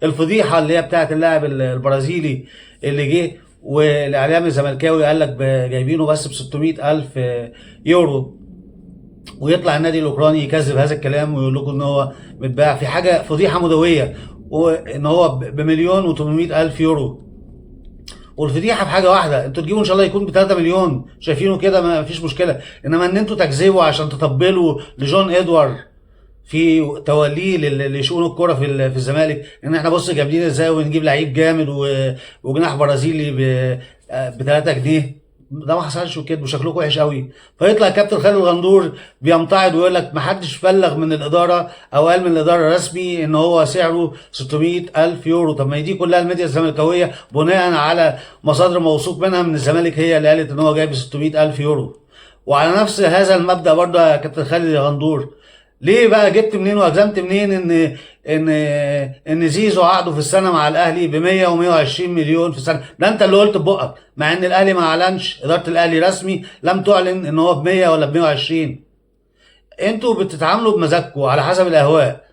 الفضيحه اللي هي بتاعت اللاعب البرازيلي اللي جه، والاعلام الزملكاوي قال لك جايبينه بس ب 600 الف يورو، ويطلع النادي الاوكراني يكذب هذا الكلام ويقول لكم ان هو متباع في حاجه فضيحه مدويه، وان هو بمليون و800 الف يورو. والفضيحه في حاجه واحده، انتوا تجيبوا ان شاء الله يكون ب 3 مليون، شايفينه كده ما فيش مشكله، انما ان انتوا تكذبوا عشان تطبلوا لجون ادوارد في توليه لشؤون الكره في الزمالك، ان احنا بص جامدين ازاي ونجيب لعيب جامد وجناح برازيلي ب 3 جنيه. ده ما حصلش وكده، وشكلكم وحش قوي. فيطلع كابتن خالد الغندور بيمتعض ويقول لك ما حدش بلغ من الاداره او قال من الاداره رسمي ان هو سعره 600 الف يورو. طب ما دي كلها الميديا الزملكاويه بناء على مصادر موثوق منها من الزمالك هي اللي قالت ان هو جايب 600 الف يورو. وعلى نفس هذا المبدا برضه يا كابتن خالد الغندور، ليه بقى جبت منين واجزمت منين ان ان زيزو عقده في السنه مع الاهلي ب 100 و120 مليون في السنه؟ ده انت اللي قلت ببقك، مع ان الاهلي ما اعلنش، اداره الاهلي رسمي لم تعلن ان هو ب 100 ولا ب 120. انتوا بتتعاملوا بمزاجكم على حسب الاهواء.